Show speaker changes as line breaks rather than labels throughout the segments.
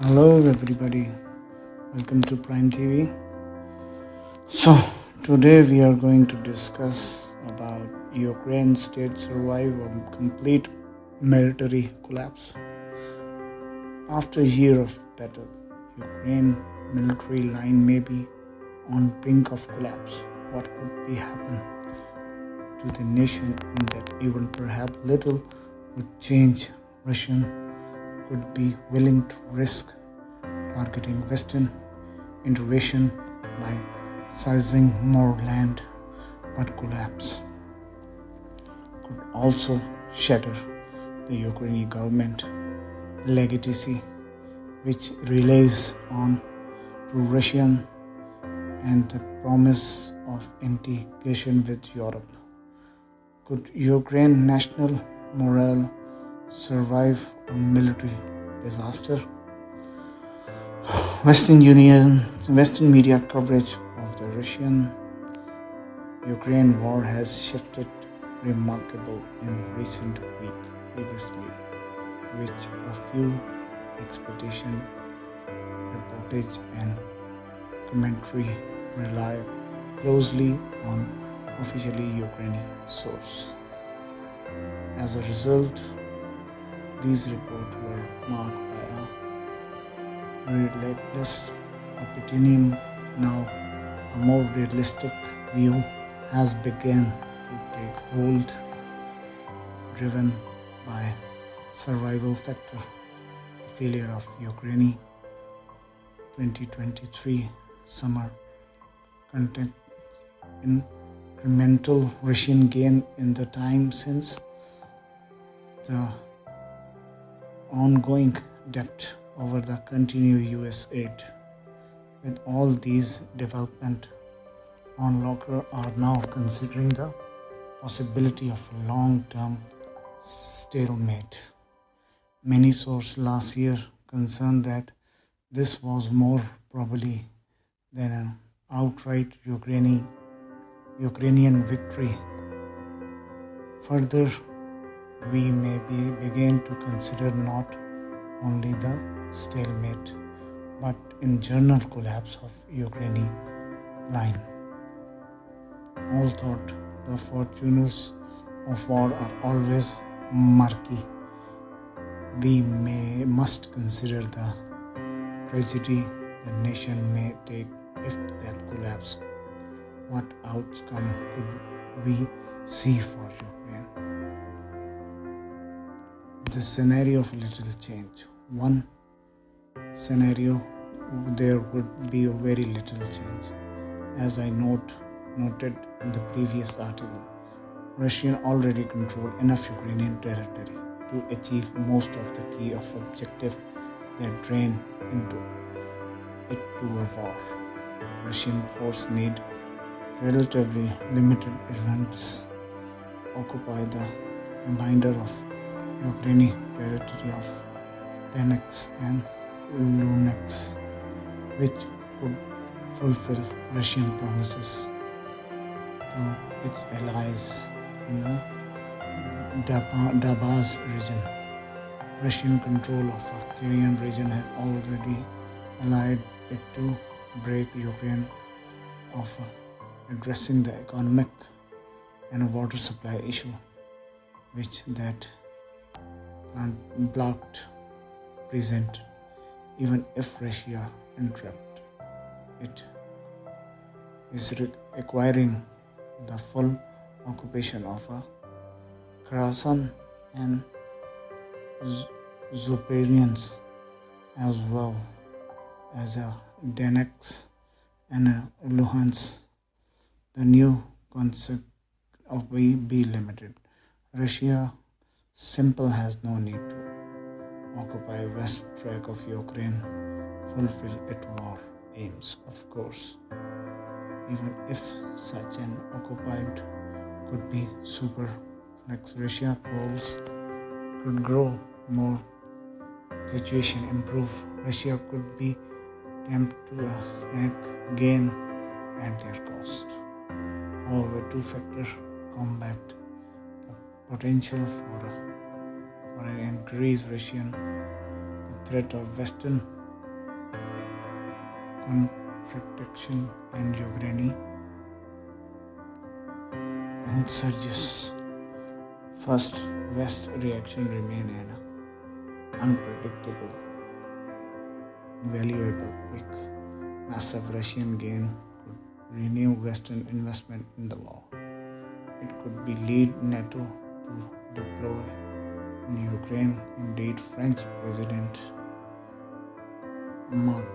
Hello, everybody. Welcome to Prime TV. So, today we are going to discuss about Ukraine state survive a complete military collapse. After a year of battle, Ukraine military line may be on brink of collapse. What could be happen to the nation in that even perhaps little would change? Russian could be willing to risk targeting Western intervention by seizing more land, but collapse could also shatter the Ukrainian government legitimacy, which relies on to Russian and the promise of integration with Europe. Could Ukraine national morale survive a military disaster? Western media coverage of the Russian-Ukraine war has shifted remarkably in recent weeks. Previously, which a few expedition reportage and commentary rely closely on officially Ukrainian source. As a result, these reports were marked by a relentless optimism. Now, a more realistic view has begun to take hold, driven by survival factor, the failure of Ukraine 2023 summer content, incremental Russian gain in the time since the ongoing debt over the continued US aid. With all these developments, onlookers are now considering the possibility of a long-term stalemate. Many sources last year concerned that this was more probably than an outright Ukrainian victory. Further, we may begin to consider not only the stalemate, but in general collapse of Ukrainian line. All thought the fortunes of war are always murky. We must consider the tragedy the nation may take if that collapse. What outcome could we see for Ukraine? The scenario of little change. One scenario, there would be very little change. As I noted in the previous article, Russia already controlled enough Ukrainian territory to achieve most of the key of objectives that drain into it to a war. Russian force need relatively limited events occupy the remainder of Ukrainian territory of Donetsk and Luhansk, which could fulfill Russian promises to its allies in the Donbas region. Russian control of the Crimean region has already allowed it to break Ukraine of addressing the economic and water supply issue, which that blocked present. Even if Russia interrupt, it is acquiring the full occupation of Kherson and Zaporizhzhia, as well as Donetsk and Luhansk. The new concept of be limited. Russia simple has no need to occupy west track of Ukraine, fulfill its war aims, of course. Even if such an occupied could be super flex, Russia goals could grow more, situation improve. Russia could be tempted to a snack gain at their cost. However, two factors combat the potential for an increased Russian, the threat of Western confrontation and Ukraine insurges. First, West reaction remain an unpredictable, valuable, quick, massive Russian gain could renew Western investment in the war. It could be lead NATO to deploy in Ukraine. Indeed, French President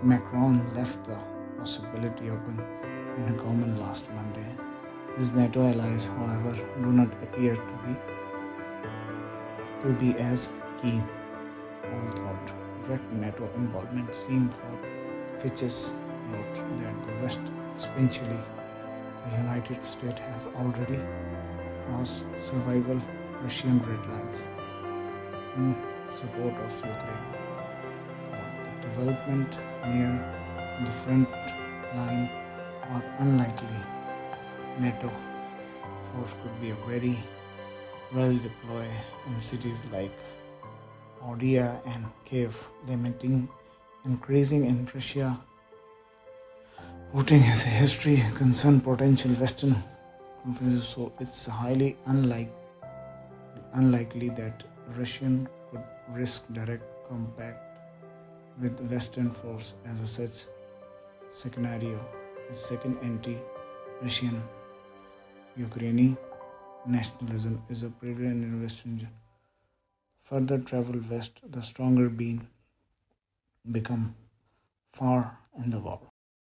Macron left the possibility open in a comment last Monday. His NATO allies, however, do not appear to be as keen. All thought direct NATO involvement seemed for Fitch's note that the West, especially the United States, has already crossed survival Russian red lines in support of Ukraine. The development near the front line are unlikely. NATO force could be very well deployed in cities like Odessa and Kiev, limiting increasing in Russia. Putin has a history concern potential Western conflicts, so it's highly unlikely that Russian could risk direct combat with Western force as a such scenario. A second anti-Russian Ukrainian nationalism is a prevalent in Western. Further travel west, the stronger being become far in the war.